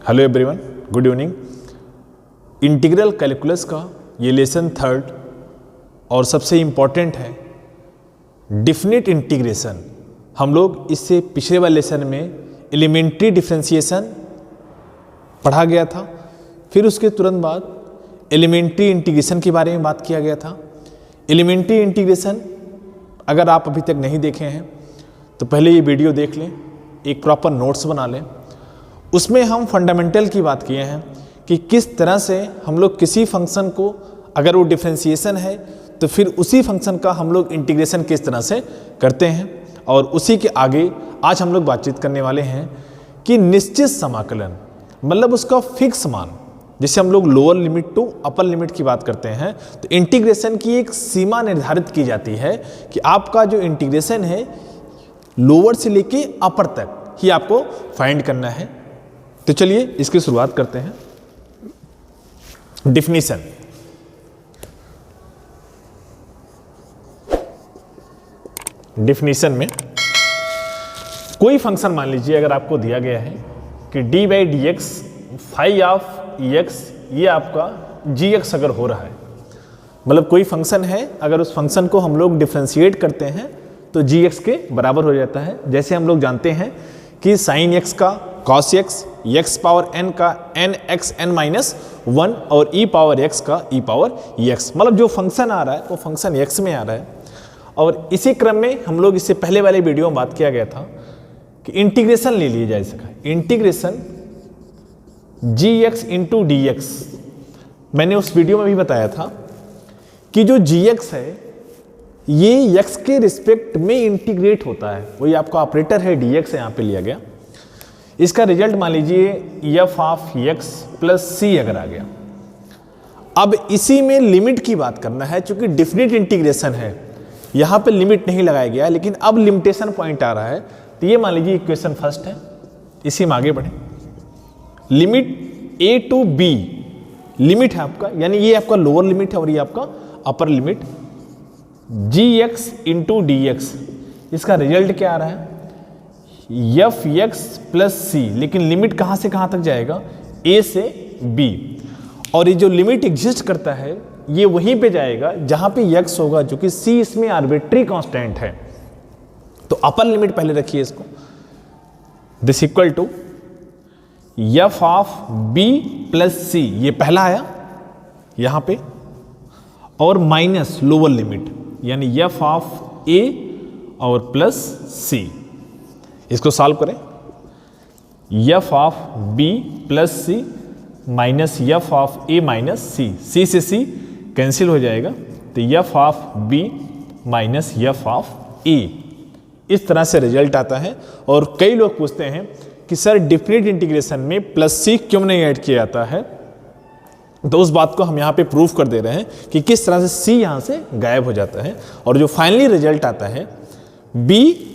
Hello everyone, good evening. Integral calculus का ये lesson third और सबसे इम्पॉर्टेंट है डिफिनिट इंटीग्रेशन। हम लोग इससे पिछले वाले लेसन में एलिमेंट्री डिफरेंशिएशन पढ़ा गया था, फिर उसके तुरंत बाद एलिमेंट्री इंटीग्रेशन के बारे में बात किया गया था। एलिमेंट्री इंटीग्रेशन अगर आप अभी तक नहीं देखे हैं तो पहले ये वीडियो देख लें, एक प्रॉपर नोट्स बना लें। उसमें हम फंडामेंटल की बात किए हैं कि किस तरह से हम लोग किसी फंक्शन को, अगर वो डिफरेंशिएशन है तो फिर उसी फंक्शन का हम लोग इंटीग्रेशन किस तरह से करते हैं। और उसी के आगे आज हम लोग बातचीत करने वाले हैं कि निश्चित समाकलन मतलब उसका फिक्स मान, जिसे हम लोग lower limit to upper limit की बात करते हैं। तो इंटीग्रेशन की एक सीमा निर्धारित की जाती है कि आपका जो इंटीग्रेशन है लोअर से लेके अपर तक ही आपको फाइंड करना है। तो चलिए इसकी शुरुआत करते हैं। डिफिनीशन, डिफिनीशन में कोई फंक्शन मान लीजिए अगर आपको दिया गया है कि D by D X phi of X, ये आपका जी एक्स अगर हो रहा है, मतलब कोई फंक्शन है, अगर उस फंक्शन को हम लोग डिफरेंशिएट करते हैं तो जी एक्स के बराबर हो जाता है। जैसे हम लोग जानते हैं कि साइन एक्स का cos x, x power N का n x n minus one और ई पावर एक्स का ई पावर एक्स, मतलब जो फंक्शन आ रहा है वो फंक्शन एक्स में आ रहा है। और इसी क्रम में हम लोग इससे पहले वाले वीडियो में बात किया गया था कि इंटीग्रेशन ले लिया जाए इसका, इंटीग्रेशन जी एक्स इंटू डी एक्स। मैंने उस वीडियो में भी बताया था कि जो जी एक्स है ये एक्स के रिस्पेक्ट में इंटीग्रेट होता है, वही आपका ऑपरेटर है डी एक्स यहाँ पे लिया गया। इसका रिजल्ट मान लीजिए एफ ऑफ एक्स प्लस सी अगर आ गया। अब इसी में लिमिट की बात करना है, चूंकि डिफिनिट इंटीग्रेशन है, यहाँ पे लिमिट नहीं लगाया गया, लेकिन अब लिमिटेशन पॉइंट आ रहा है। तो ये मान लीजिए इक्वेशन फर्स्ट है, इसी में आगे बढ़े। Limit A to B limit है आपका, यानी ये आपका लोअर लिमिट है और ये आपका अपर लिमिट जी एक्स इंटू डी एक्स। इसका रिजल्ट क्या आ रहा है एफ एक्स प्लस सी, लेकिन लिमिट कहाँ से कहाँ तक जाएगा, ए से बी। और ये जो लिमिट एग्जिस्ट करता है ये वहीं पे जाएगा जहाँ पे एक्स होगा, जो कि सी इसमें आर्बिट्री कांस्टेंट है। तो अपर लिमिट पहले रखिए इसको, this equal to f of b plus c, ये पहला आया यहाँ पे, और माइनस लोअर लिमिट यानी एफ ऑफ ए और प्लस सी। इसको सॉल्व करें, f of b plus c minus F of a minus c, c से सी कैंसिल हो जाएगा, तो f of B minus F of a. इस तरह से रिजल्ट आता है। और कई लोग पूछते हैं कि सर डिफिनिट इंटीग्रेशन में प्लस सी क्यों नहीं ऐड किया जाता है, तो उस बात को हम यहाँ पे प्रूव कर दे रहे हैं कि किस तरह से सी यहाँ से गायब हो जाता है और जो फाइनली रिजल्ट आता है b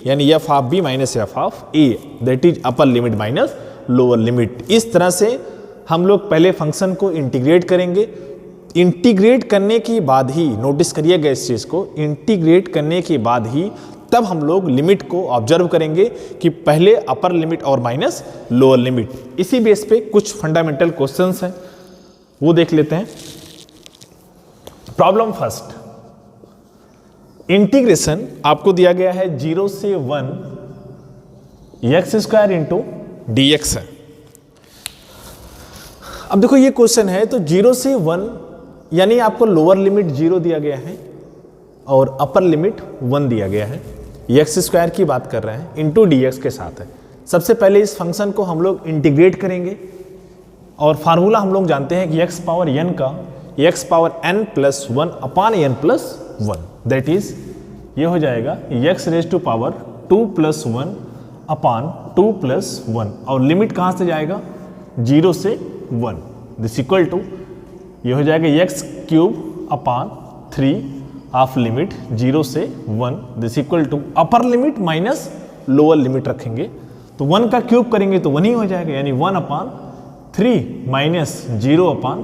यानी F of B minus F of A, that is upper limit minus lower limit. इस तरह से हम लोग पहले फंक्शन को इंटीग्रेट करेंगे। इंटीग्रेट करने के बाद ही, नोटिस करिएगा इस चीज़ को, इंटीग्रेट करने के बाद ही तब हम लोग लिमिट को ऑब्जर्व करेंगे कि पहले अपर लिमिट और माइनस लोअर लिमिट। इसी बेस पे कुछ फंडामेंटल क्वेश्चंस हैं, वो देख लेते हैं। प्रॉब्लम फर्स्ट, इंटीग्रेशन आपको दिया गया है 0 से 1 x square into d x है। अब देखो ये क्वेश्चन है, तो 0 से 1 यानी आपको लोअर लिमिट 0 दिया गया है और अपर लिमिट 1 दिया गया है। एक्स स्क्वायर की बात कर रहे हैं, इंटू डी एक्स के साथ है। सबसे पहले इस फंक्शन को हम लोग इंटीग्रेट करेंगे और फार्मूला हम लोग जानते हैं कि एक्स पावर एन का X power N plus 1 upon N plus 1, that is ये हो जाएगा X raise to power 2 plus 1 upon 2 plus 1, और लिमिट कहाँ से जाएगा 0 से 1, दिस इक्वल टू ये हो जाएगा X cube upon 3 of limit 0 से 1, this equal to upper limit minus lower limit रखेंगे तो 1 का क्यूब करेंगे तो 1 ही हो जाएगा, यानी 1 upon 3 minus 0 upon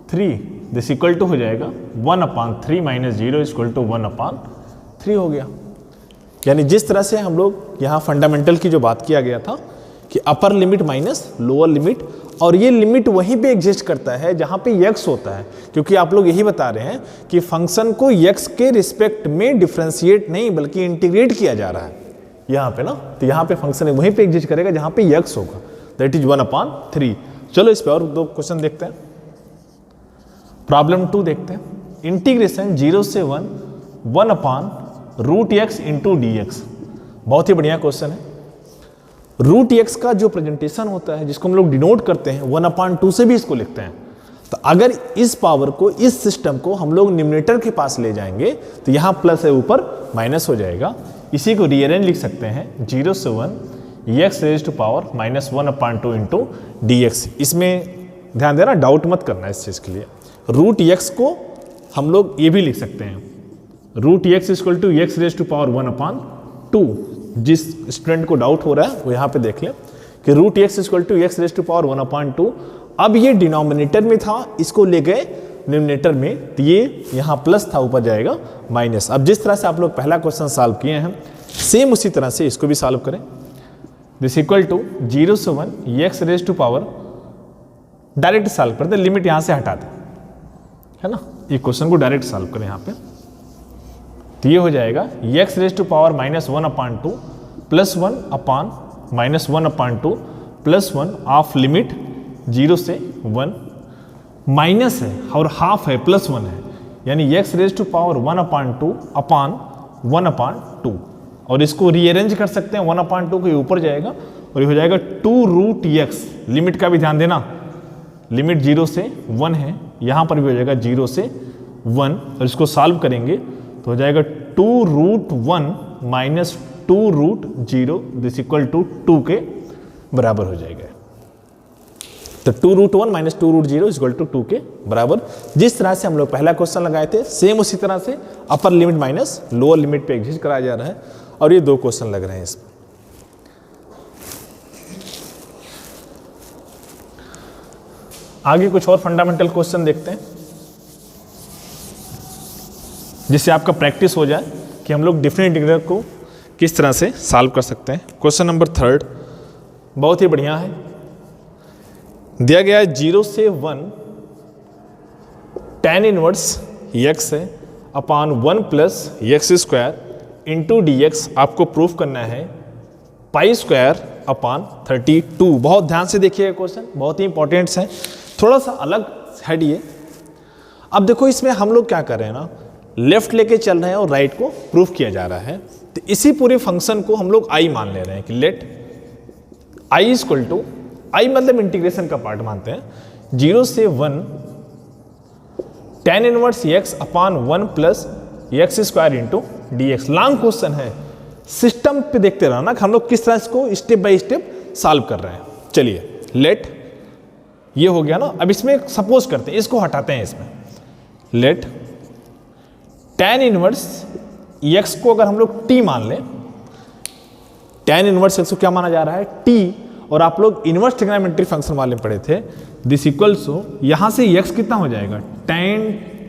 3, this equal to हो जाएगा 1 upon 3 minus 0 equal to 1 upon 3 हो गया। यानी जिस तरह से हम लोग यहाँ फंडामेंटल की जो बात किया गया था कि अपर लिमिट माइनस लोअर लिमिट, और ये लिमिट वहीं पे एग्जिस्ट करता है जहाँ पे x होता है, क्योंकि आप लोग यही बता रहे हैं कि फंक्शन को x के रिस्पेक्ट में डिफ्रेंशिएट नहीं बल्कि इंटीग्रेट किया जा रहा है यहाँ पे ना, तो यहाँ पे फंक्शन वहीं पे एग्जिस्ट करेगा जहाँ पे x होगा, दैट इज 1/3। चलो इस पे और दो क्वेश्चन देखते हैं। प्रॉब्लम 2 देखते हैं। इंटीग्रेशन 0 से 1/√x इंटू dx। बहुत ही बढ़िया क्वेश्चन है। √x का जो प्रेजेंटेशन होता है जिसको हम लोग डिनोट करते हैं 1/2 से भी इसको लिखते हैं। तो अगर इस पावर को, इस सिस्टम को हम लोग न्यूमरेटर के पास ले जाएंगे तो यहाँ प्लस है, ऊपर माइनस हो जाएगा। इसी को रीअरेंज लिख सकते हैं 0 से 1 x raise to power -1/2 into dx। इसमें ध्यान देना, डाउट मत करना इस चीज़ के लिए। √x को हम लोग ये भी लिख सकते हैं √x equal to x raise to power 1/2। जिस स्टूडेंट को डाउट हो रहा है वो यहाँ पे देख लें कि √x equal to x raise to power 1/2। अब ये डिनोमिनेटर में था, इसको ले गए न्यूमरेटर में, तो ये यहाँ प्लस था, ऊपर जाएगा माइनस। अब जिस तरह से आप लोग पहला क्वेश्चन सॉल्व किए हैं सेम उसी तरह से इसको भी सॉल्व करें। दिस इक्वल टू 0 से 1 x raise to power, direct solve करते, लिमिट यहाँ से हटा दें, है ना, ये क्वेश्चन को डायरेक्ट सॉल्व करें यहाँ पे, तो ये हो जाएगा x raise to power -1/2 plus 1/(-1/2) plus 1 of limit 0 से 1, माइनस है और हाफ है, प्लस 1 है, यानी x रेज टू पावर 1/2 और इसको रीअरेंज कर सकते हैं 1/2 के ऊपर जाएगा और ये हो जाएगा 2√x। लिमिट का भी ध्यान देना, लिमिट 0 से 1 है, यहाँ पर भी हो जाएगा 0 से 1 और इसको सॉल्व करेंगे तो हो जाएगा 2√1 माइनस 2√0 दिस इक्वल टू 2 के बराबर हो जाएगा। तो 2√1 माइनस 2√0 इक्वल टू 2 के बराबर। जिस तरह से हम लोग पहला क्वेश्चन लगाए थे सेम उसी तरह से अपर लिमिट माइनस लोअर लिमिट पे एग्जिस्ट कराया जा रहा है और ये दो क्वेश्चन लग रहे हैं इसमें। आगे कुछ और फंडामेंटल क्वेश्चन देखते हैं जिससे आपका प्रैक्टिस हो जाए कि हम लोग डिफरेंट इंटीग्रल को किस तरह से सॉल्व कर सकते हैं। क्वेश्चन नंबर 3 बहुत ही बढ़िया है। दिया गया है 0 से 1 tan इनवर्स x है upon 1 plus x square into dx। आपको प्रूफ करना है π²/32। बहुत ध्यान से देखिएगा, क्वेश्चन बहुत ही इंपॉर्टेंट है, थोड़ा सा अलग है ये। अब देखो इसमें हम लोग क्या कर रहे हैं ना, लेफ्ट लेके चल रहे हैं और राइट को प्रूफ किया जा रहा है। तो इसी पूरे फंक्शन को हम लोग i मान ले रहे हैं कि let i equal to, i मतलब इंटीग्रेशन का पार्ट मानते हैं, 0 से 1 tan inverse x upon 1 plus x square into dx। Long question है, सिस्टम पे देखते रहना कि हम लोग किस तरह इसको स्टेप बाय स्टेप सॉल्व कर रहे हैं। चलिए लेट, ये हो गया ना। अब इसमें सपोज करते हैं, इसको हटाते हैं, इसमें लेट tan इनवर्स x को अगर हम लोग t मान लें, tan इनवर्स x को क्या माना जा रहा है t, और आप लोग इनवर्स ट्रिग्नोमेट्री फंक्शन वाले पढ़े थे, दिस इक्वल्स टू यहां से x कितना हो जाएगा tan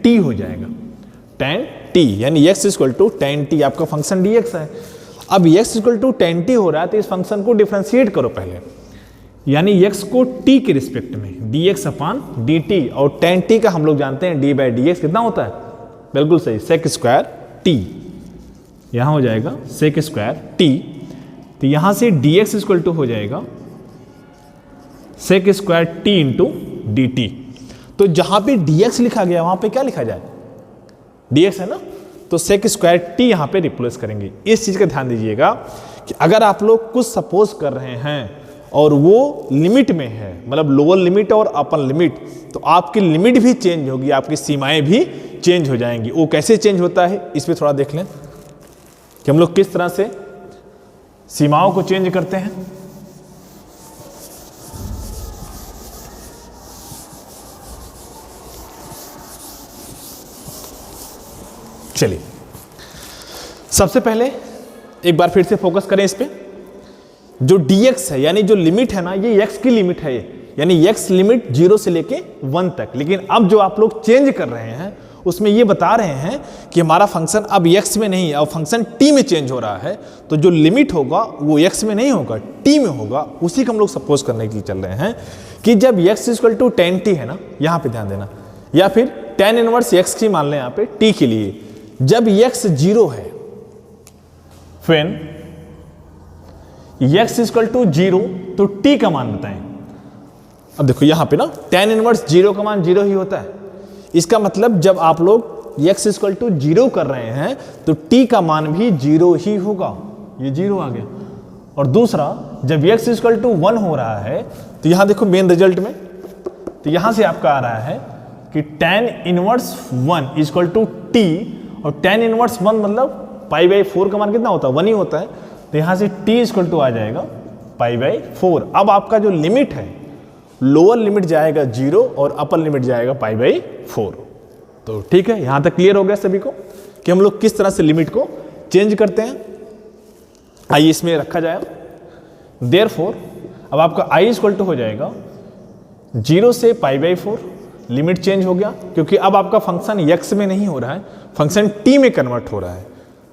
t हो जाएगा, tan t यानी x equal to tan t आपका फंक्शन dx है। अब x equal to tan t हो रहा है तो इस फंक्शन को डिफरेंशिएट करो पहले, यानी x को t के रिस्पेक्ट में dx अपॉन dt, और tan t का हम लोग जानते हैं d बाई dx कितना होता है, बिल्कुल सही, सेक स्क्वायर t, यहां हो जाएगा सेक स्क्वायर t। तो यहां से dx इक्वल टू हो जाएगा sec square t into D T. तो जहां पे dx लिखा गया वहां पे क्या लिखा जाए, dx है ना, तो सेक स्क्वायर t यहां पे रिप्लेस करेंगे। इस चीज का ध्यान दीजिएगा कि अगर आप लोग कुछ सपोज कर रहे हैं और वो लिमिट में है, मतलब लोअर लिमिट और अपर लिमिट, तो आपकी लिमिट भी चेंज होगी, आपकी सीमाएं भी चेंज हो जाएंगी। वो कैसे चेंज होता है इस पे थोड़ा देख लें कि हम लोग किस तरह से सीमाओं को चेंज करते हैं। चलिए सबसे पहले एक बार फिर से फोकस करें इस पे। जो dx है यानी जो लिमिट है ना, ये x की लिमिट है, यानी x लिमिट 0 से लेके 1 तक। लेकिन अब जो आप लोग चेंज कर रहे हैं उसमें ये बता रहे हैं कि हमारा फंक्शन अब x में नहीं, अब फंक्शन t में चेंज हो रहा है, तो जो लिमिट होगा वो x में नहीं होगा, t में होगा। उसी को हम लोग सपोज करने के लिए चल रहे हैं कि जब x equal to tan t है ना, यहाँ पे ध्यान देना, या फिर tan इनवर्स x की मान लें यहाँ पे t के लिए, जब x 0 है, फिर x इक्वल टू 0 तो t का मान बताएं। अब देखो यहाँ पे ना tan इनवर्स 0 का मान 0 ही होता है, इसका मतलब जब आप लोग x इक्वल टू 0 कर रहे हैं तो t का मान भी 0 ही होगा, ये 0 आ गया। और दूसरा, जब x इक्वल टू 1 हो रहा है तो यहाँ देखो मेन रिजल्ट में, तो यहाँ से आपका आ रहा है कि tan inverse 1 equal to t, और tan इनवर्स 1 मतलब पाई बाई 4 का मान कितना होता है, 1 ही होता है, तो यहाँ से t इक्वल टू आ जाएगा पाई बाई 4। अब आपका जो लिमिट है, लोअर लिमिट जाएगा 0 और अपर लिमिट जाएगा पाई बाई 4। तो ठीक है, यहां तक क्लियर हो गया सभी को कि हम लोग किस तरह से लिमिट को चेंज करते हैं। आइए इसमें रखा जाए, देयरफॉर अब आपका i इक्वल टू हो जाएगा 0 से पाई बाई 4, लिमिट चेंज हो गया क्योंकि अब आपका फंक्शन x में नहीं हो रहा है, फंक्शन t में कन्वर्ट हो रहा है।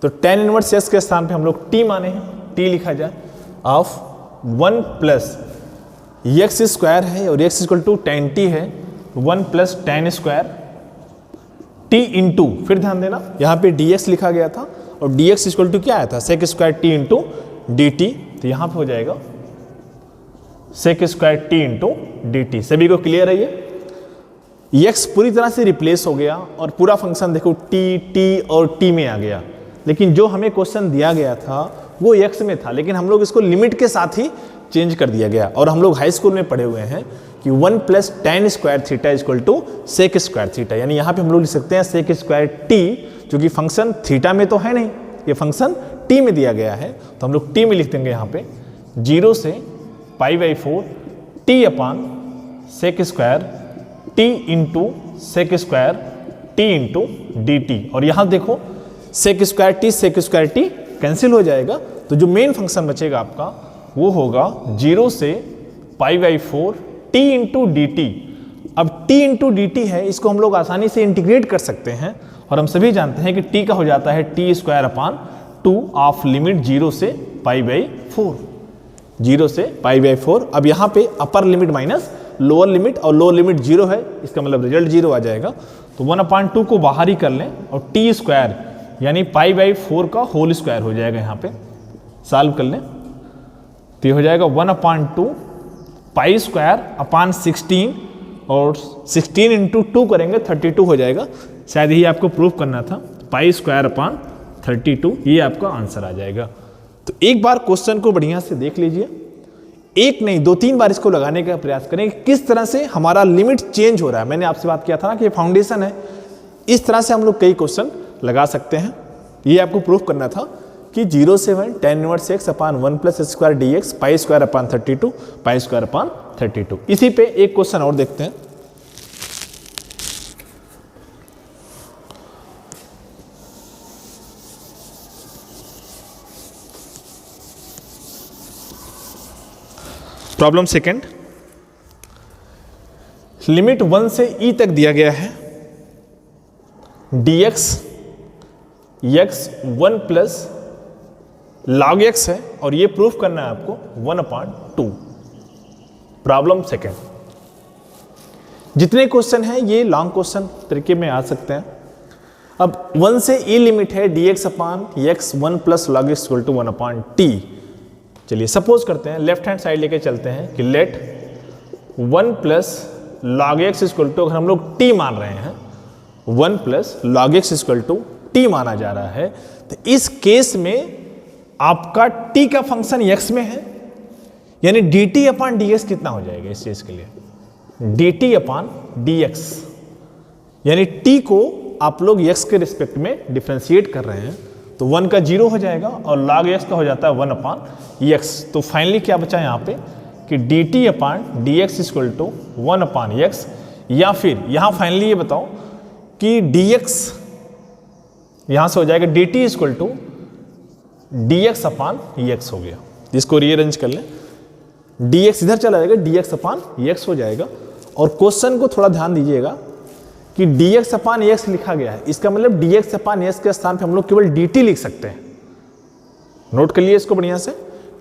तो tan इनवर्स x के स्थान पे हम लोग t माने हैं, t लिखा जाए ऑफ 1 प्लस x स्क्वायर है और x equal to tan t है, 1 plus tan square t into, फिर ध्यान देना यहाँ पे dx लिखा गया था और dx इक्वल टू क्या आया था, sec square t into dt, तो यहाँ पे हो जाएगा sec square t into dt। सभी को क्लियर है ये x पूरी तरह से रिप्लेस हो गया और पूरा फंक्शन देखो t और t में आ गया। लेकिन जो हमें क्वेश्चन दिया गया था वो x में था, लेकिन हम लोग इसको लिमिट के साथ ही चेंज कर दिया गया। और हम लोग हाई स्कूल में पढ़े हुए हैं कि 1 plus tan square theta equal to sec square theta, यानी यहाँ पे हम लोग लिख सकते हैं सेक स्क्वायर t, जो कि फंक्शन थीटा में तो है नहीं, ये फंक्शन t में दिया गया है, तो हम लोग t में लिख देंगे यहाँ पे 0 से pi by 4 t upon sec square t into sec square t into dt। और यहाँ देखो सेक स्क्वायर t कैंसिल हो जाएगा, तो जो मेन फंक्शन बचेगा आपका वो होगा 0 से pi by 4 t into D T. अब t इंटू डी टी है, इसको हम लोग आसानी से इंटीग्रेट कर सकते हैं और हम सभी जानते हैं कि t का हो जाता है T square upon 2 of limit 0 से पाई बाई 4, 0 से पाई बाई 4। अब यहाँ पे अपर लिमिट माइनस लोअर लिमिट, और लोअर लिमिट 0 है, इसका मतलब रिजल्ट 0 आ जाएगा। तो 1/2 को बाहर ही कर लें और टी स्क्वायर यानी पाई बाई 4 का होल स्क्वायर हो जाएगा, यहाँ पे सॉल्व कर लें तो ये हो जाएगा 1/2 पाई स्क्वायर अपान 16, और 16 इंटू 2 करेंगे 32 हो जाएगा। शायद यही आपको प्रूफ करना था, पाई स्क्वायर अपान 32, ये आपका आंसर आ जाएगा। तो एक बार क्वेश्चन को बढ़िया से देख लीजिए, एक नहीं 2-3 बार इसको लगाने का प्रयास करें कि किस तरह से हमारा लिमिट चेंज हो रहा है। मैंने आपसे बात किया था ना कि ये फाउंडेशन है, इस तरह से हम लोग कई क्वेश्चन लगा सकते हैं। ये आपको प्रूफ करना था कि 0 से 1 tan इनवर्स x अपान 1 plus square D x pi square upon 32 pi square upon 32। इसी पे एक क्वेश्चन और देखते हैं। प्रॉब्लम सेकंड, लिमिट 1 से e तक दिया गया है, dx x 1 plus log x है और ये प्रूफ करना है आपको 1/2। प्रॉब्लम सेकंड, जितने क्वेश्चन हैं ये लॉन्ग क्वेश्चन तरीके में आ सकते हैं। अब 1 से e लिमिट है dx upon x 1 plus log x equal to 1/t। चलिए सपोज करते हैं, लेफ्ट हैंड साइड लेके चलते हैं कि let 1 plus log x equal to, अगर हम लोग t मान रहे हैं 1 plus log x equal to t माना जा रहा है, तो इस केस में आपका t का फंक्शन x में है, यानी dt अपान dx कितना हो जाएगा इस चीज के लिए, dt अपान dx, यानी t को आप लोग x के रिस्पेक्ट में डिफरेंशिएट कर रहे हैं, तो 1 का 0 हो जाएगा और log x का हो जाता है 1/x। तो फाइनली क्या बचा यहाँ पे कि dt upon dx equal to 1/x, या फिर यहाँ फाइनली ये बताओ कि dx यहाँ से हो जाएगा dt equal to dx upon x हो गया, जिसको रीअरेंज कर लें, dx इधर चला जाएगा, dx अपान x हो जाएगा। और क्वेश्चन को थोड़ा ध्यान दीजिएगा कि dx अपान एक्स लिखा गया है, इसका मतलब dx अपान एक्स के स्थान पे हम लोग केवल dt लिख सकते हैं। नोट कर लिए इसको बढ़िया से,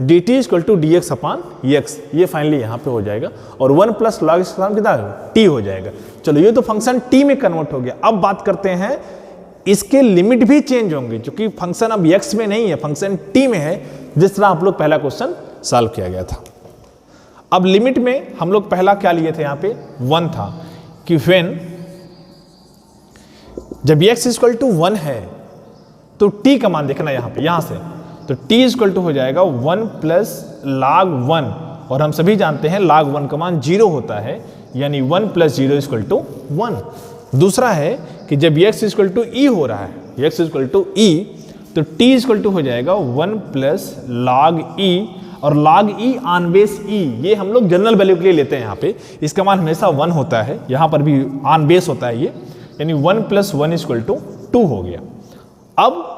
dt equal to D X upon X, ये फाइनली यहाँ पे हो जाएगा और 1 प्लस लॉग इसका नाम कितना t हो जाएगा। चलो ये तो फंक्शन t में कन्वर्ट हो गया। अब बात करते हैं इसके लिमिट भी चेंज होंगे, क्योंकि फंक्शन अब x में नहीं है, फंक्शन t में है, जिस तरह आप लोग पहला क्वेश्चन सॉल्व किया गया था। अब लिमिट में हम लोग पहला क्या लिए थे, यहाँ पे 1 था कि व्हेन जब x इक्वल टू 1 है तो t का मान देखना यहाँ पे, यहाँ से तो t इक्वल टू हो जाएगा 1 प्लस log 1, और हम सभी जानते हैं log 1 का मान 0 होता है, यानी 1 प्लस 0 इक्वल टू 1। दूसरा है कि जब x इक्वल टू e हो रहा है, x इक्वल टू e, तो t इक्वल टू हो जाएगा 1 प्लस log e, और log e on base e, ये हम लोग जनरल वैल्यू के लिए लेते हैं यहाँ पे, इसका मान हमेशा 1 होता है, यहाँ पर भी ऑन बेस होता है ये, यानी 1 प्लस 1 इक्वल टू 2 हो गया। अब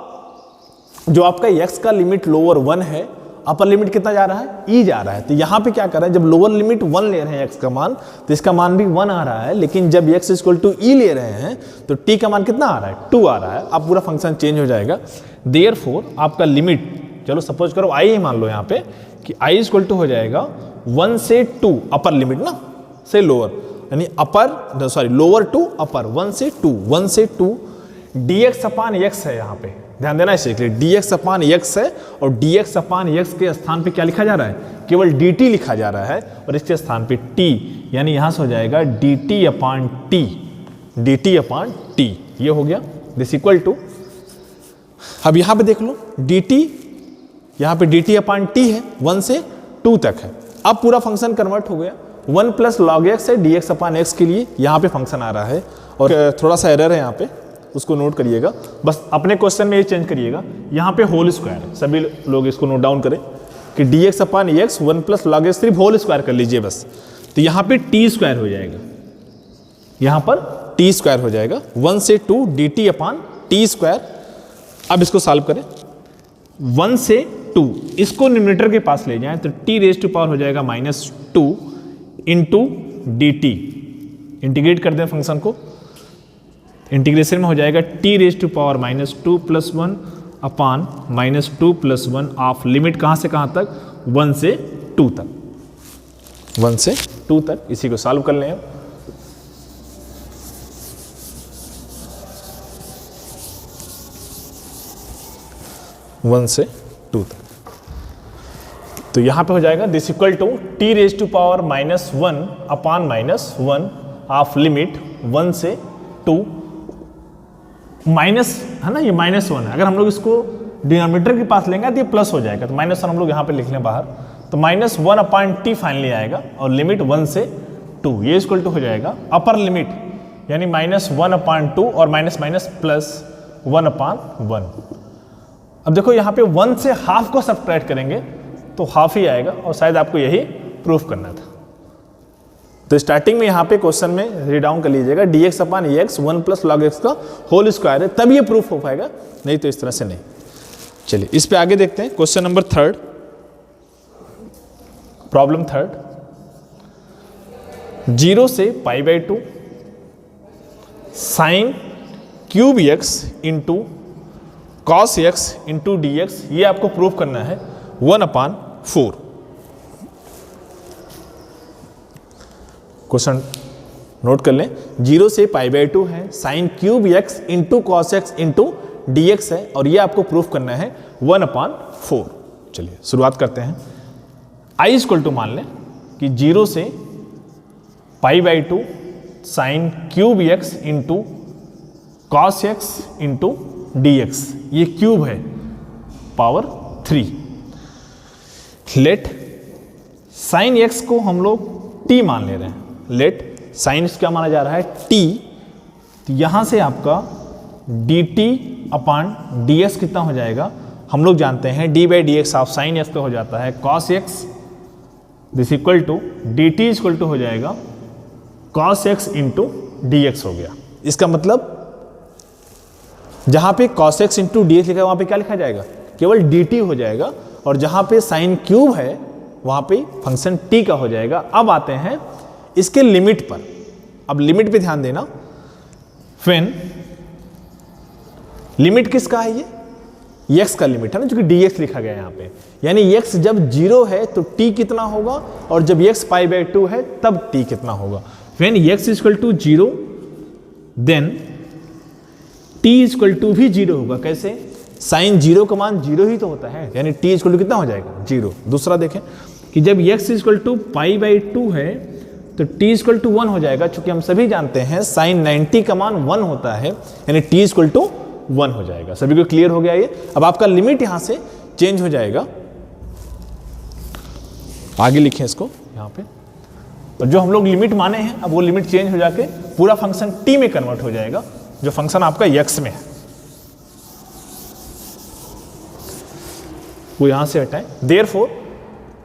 जो आपका x का लिमिट लोअर 1 है, अपर लिमिट कितना जा रहा है, e जा रहा है, तो यहाँ पे क्या कर रहा है, जब लोअर लिमिट 1 ले रहे हैं x का मान, तो इसका मान भी 1 आ रहा है, लेकिन जब x इक्वल टू e ले रहे हैं तो t का मान कितना आ रहा है, 2 आ रहा है। अब पूरा फंक्शन चेंज हो जाएगा। देयरफॉर आपका लिमिट, चलो सपोज करो i ही मान लो यहाँ पे कि i इक्वल टू हो जाएगा 1 से 2, अपर लिमिट ना से लोअर, यानी अपर सॉरी लोअर टू अपर, 1 से 2, 1 से 2 dx अपान x है, यहाँ पे ध्यान देना इसे, dx अपान x है, और dx अपान x के स्थान पे क्या लिखा जा रहा है, केवल dt लिखा जा रहा है, और इसके स्थान पे t, यानी यहां से हो जाएगा dt अपान t, dt अपान t, ये हो गया दिस इक्वल टू। अब यहां पे देख लो dt, यहां पे dt अपान t है, 1 से 2 तक है। अब पूरा फंक्शन कन्वर्ट हो गया, 1 प्लस लॉग एक्स है dx अपान एक्स के लिए यहाँ पे फंक्शन आ रहा है, और थोड़ा सा एरर है यहाँ पे, उसको नोट करिएगा, बस अपने क्वेश्चन में ये चेंज करिएगा, यहाँ पे होल स्क्वायर, सभी लोग इसको नोट डाउन करें कि dx अपान एक्स 1 प्लस लॉग एक्स सिर्फ होल स्क्वायर कर लीजिए बस, तो यहाँ पे t स्क्वायर हो जाएगा, यहाँ पर t स्क्वायर हो जाएगा, 1 से 2 dt अपान t स्क्वायर। अब इसको सॉल्व करें, 1 से 2 इसको न्यूमरेटर के पास ले जाएं तो t रेज टू पावर हो जाएगा -2 इंटू dt, इंटीग्रेट कर दें फंक्शन को, इंटीग्रेशन में हो जाएगा t raise to power -2 plus 1 upon -2 plus 1 of limit कहाँ से कहाँ तक, 1 से 2 तक, 1 से 2 तक। इसी को सॉल्व कर लें, 1 से 2 तक, तो यहाँ पे हो जाएगा this equal to t raise to power -1 upon -1 of limit 1 से 2, माइनस है ना, ये -1 है, अगर हम लोग इसको डिनोमिनेटर के पास लेंगे तो ये प्लस हो जाएगा, तो -1 हम लोग यहाँ पे लिख लें बाहर, तो -1 अपान t फाइनली आएगा, और लिमिट 1 से 2, ये इक्वल टू हो जाएगा अपर लिमिट, यानी -1 अपान 2 और माइनस माइनस प्लस 1 अपान 1। अब देखो यहाँ पे 1 से हाफ को सब्ट्रैक्ट करेंगे तो हाफ ही आएगा, और शायद आपको यही प्रूफ करना था। तो स्टार्टिंग में यहाँ पे क्वेश्चन में रीड डाउन कर लीजिएगा, dx अपान एक्स 1 प्लस लॉग एक्स का होल स्क्वायर है, तब ये प्रूफ हो पाएगा, नहीं तो इस तरह से नहीं। चलिए इस पे आगे देखते हैं, क्वेश्चन नंबर 3, प्रॉब्लम 3, 0 से π/2 sine cube x into cos x into d x, ये आपको प्रूफ करना है 1/4। क्वेश्चन नोट कर लें, 0 से π/2 है, sign cube x into cos x into d x है, और ये आपको प्रूफ करना है 1/4। चलिए शुरुआत करते हैं। i इक्वल टू मान लें कि 0 से π/2 sine cube x into cos x into d x, ये क्यूब है पावर 3। लेट साइन एक्स को हम लोग t मान ले रहे हैं, लेट साइन क्या माना जा रहा है t, तो यहां से आपका dt अपान dx कितना हो जाएगा, हम लोग जानते हैं d/dx ऑफ साइन एक्स का हो जाता है cos x, this equal to dt equal to हो जाएगा cos x into d x हो गया। इसका मतलब जहां पे cos x into d x लिखा है वहां पे क्या लिखा जाएगा, केवल dt हो जाएगा, और जहां पे साइन क्यूब है वहां पे फंक्शन t का हो जाएगा। अब आते हैं इसके लिमिट पर, अब लिमिट पे ध्यान देना, व्हेन लिमिट किसका है, ये x का लिमिट है ना, जो कि dx लिखा गया है यहाँ पे, यानी x जब 0 है तो t कितना होगा, और जब x π/2 है तब t कितना होगा। When x equal to 0 then t equal to भी 0 होगा। कैसे, साइन 0 का मान 0 ही तो होता है, यानी t इक्वल टू कितना हो जाएगा 0। दूसरा देखें कि जब x इक्वल टू π/2 है तो t इक्वल टू 1 हो जाएगा, चूंकि हम सभी जानते हैं साइन 90 का मान 1 होता है, यानी t इक्वल टू 1 हो जाएगा। सभी को क्लियर हो गया ये। अब आपका लिमिट यहां से चेंज हो जाएगा, आगे लिखें इसको यहां पे, और जो हम लोग लिमिट माने हैं अब वो लिमिट चेंज हो जाके पूरा फंक्शन t में कन्वर्ट हो जाएगा, जो फंक्शन आपका x में है वो यहां से हटाएं। देयरफॉर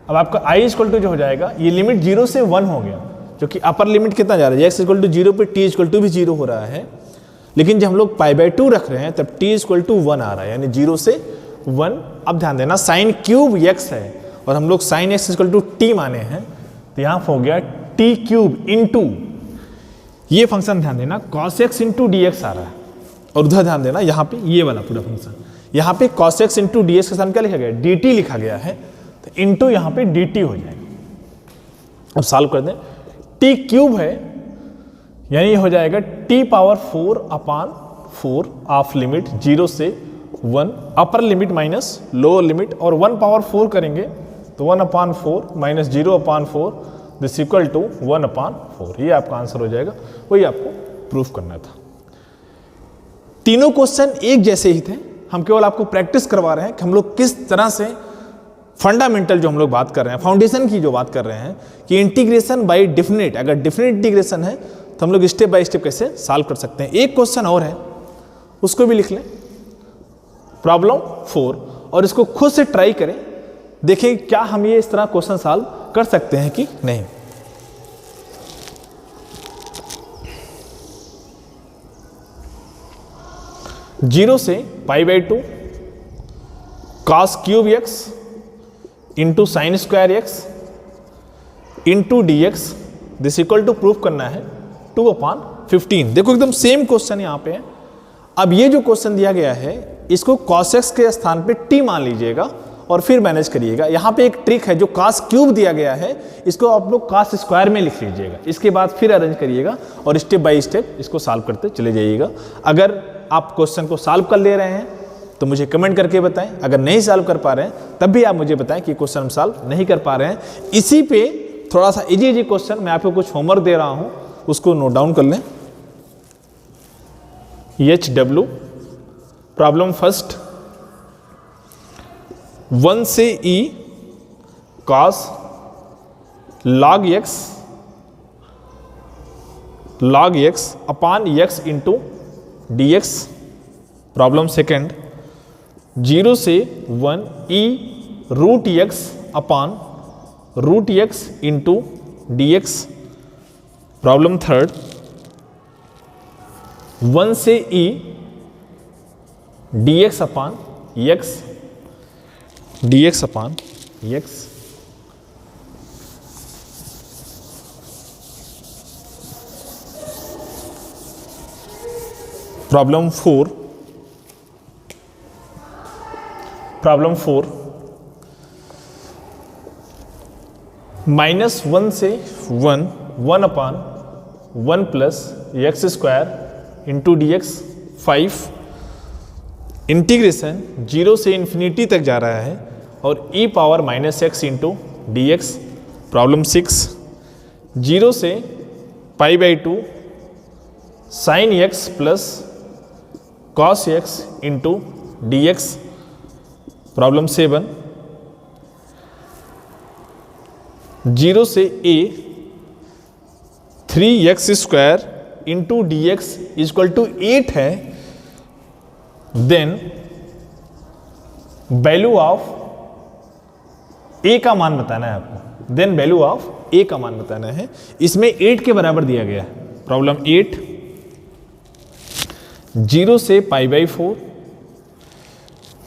अब आपका i इक्वल टू जो हो जाएगा, ये लिमिट 0 से 1 हो गया, जो कि अपर लिमिट कितना जा रहा है, x इक्वल टू 0 पे t इक्वल टू भी 0 हो रहा है, लेकिन जब हम लोग π/2 रख रहे हैं तब t इक्वल टू 1 आ रहा है, यानी 0 से 1। अब ध्यान देना साइन क्यूब x है और हम लोग sine x equal to t माने हैं, तो यहाँ हो गया t क्यूब इंटू ये फंक्शन, ध्यान देना cos x इंटू dx आ रहा है, और उधर ध्यान देना यहाँ पे ये वाला पूरा फंक्शन, यहाँ पे cos x इंटू dx के साथ क्या लिखा गया, dt लिखा गया है, तो इंटू यहाँ पे dt हो जाएगा। अब सॉल्व कर दें, t क्यूब है यानी ये हो जाएगा t पावर 4/4 ऑफ लिमिट 0 से 1, अपर लिमिट माइनस लोअर लिमिट, और 1 पावर 4 करेंगे तो 1/4 माइनस 0/4 दिस इक्वल टू 1/4। ये आपका आंसर हो जाएगा, वही आपको प्रूफ करना था। तीनों क्वेश्चन एक जैसे ही थे, हम केवल आपको प्रैक्टिस करवा रहे हैं कि हम लोग किस तरह से फंडामेंटल जो हम लोग बात कर रहे हैं, फाउंडेशन की जो बात कर रहे हैं कि इंटीग्रेशन बाय डिफिनिट, अगर डिफिनिट इंटीग्रेशन है तो हम लोग स्टेप बाय स्टेप कैसे सॉल्व कर सकते हैं। एक क्वेश्चन और है, उसको भी लिख लें, प्रॉब्लम 4, और इसको खुद से ट्राई करें, देखें क्या हम ये इस तरह क्वेश्चन सॉल्व कर सकते हैं कि नहीं। जीरो से π/2 cos cube x into sine square x into dx this equal to proof करना है 2/15। देखो एकदम सेम क्वेश्चन यहाँ पे है। अब ये जो क्वेश्चन दिया गया है इसको cos x के स्थान पे t मान लीजिएगा और फिर मैनेज करिएगा। यहाँ पे एक ट्रिक है, जो cos क्यूब दिया गया है इसको आप लोग cos स्क्वायर में लिख लीजिएगा, इसके बाद फिर अरेंज करिएगा और स्टेप बाय स्टेप इसको सॉल्व करते चले जाइएगा। अगर आप क्वेश्चन को सॉल्व कर ले रहे हैं तो मुझे कमेंट करके बताएं, अगर नहीं सॉल्व कर पा रहे हैं तब भी आप मुझे बताएं कि क्वेश्चन हम सॉल्व नहीं कर पा रहे हैं। इसी पे थोड़ा सा इजी क्वेश्चन मैं आपको कुछ होमवर्क दे रहा हूं, उसको नोट डाउन कर लें। HW प्रॉब्लम फर्स्ट, 1 से E cos log x upon x into dx। Problem second, 0 से 1 E root x upon root x into dx। Problem third, 1 से E dx अपॉन x। प्रॉब्लम फोर, -1 से 1 upon 1 plus x square into dx 5। Integration 0 से infinity तक जा रहा है और e power -x into dx। Problem 6, 0 से π/2 sine x plus cos x into dx। Problem 7, 0 से a 3x square into dx equal to 8 है, देन वैल्यू ऑफ a का मान बताना है आपको। देन वैल्यू ऑफ a का मान बताना है, इसमें 8 के बराबर दिया गया है। प्रॉब्लम 8, 0 से π/4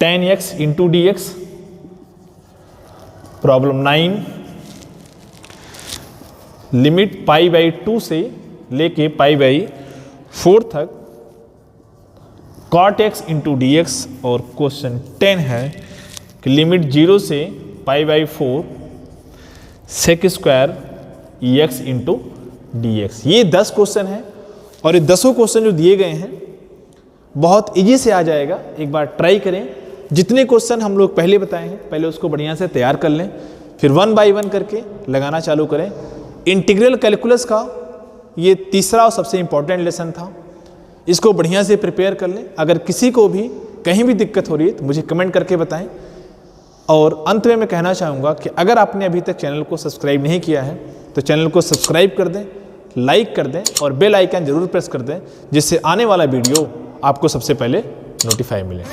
10x into dx। Problem 9, limit π/2 से लेके π/4 तक cot x into d x, और क्वेश्चन 10 है कि लिमिट 0 से π/4 sec square x into d x. ये 10 क्वेश्चन है और ये 10 क्वेश्चन जो दिए गए हैं बहुत इजी से आ जाएगा। एक बार ट्राई करें, जितने क्वेश्चन हम लोग पहले बताए हैं पहले उसको बढ़िया से तैयार कर लें, फिर 1 बाय 1 करके लगाना चालू करें। इंटीग्रल कैलकुलस का ये तीसरा और सबसे इम्पॉर्टेंट लेसन था, इसको बढ़िया से प्रिपेयर कर लें। अगर किसी को भी कहीं भी दिक्कत हो रही है तो मुझे कमेंट करके बताएं। और अंत में मैं कहना चाहूँगा कि अगर आपने अभी तक चैनल को सब्सक्राइब नहीं किया है तो चैनल को सब्सक्राइब कर दें, लाइक कर दें और बेल आइकन जरूर प्रेस कर दें, जिससे आने वाला वीडियो आपको सबसे पहले नोटिफाई मिले।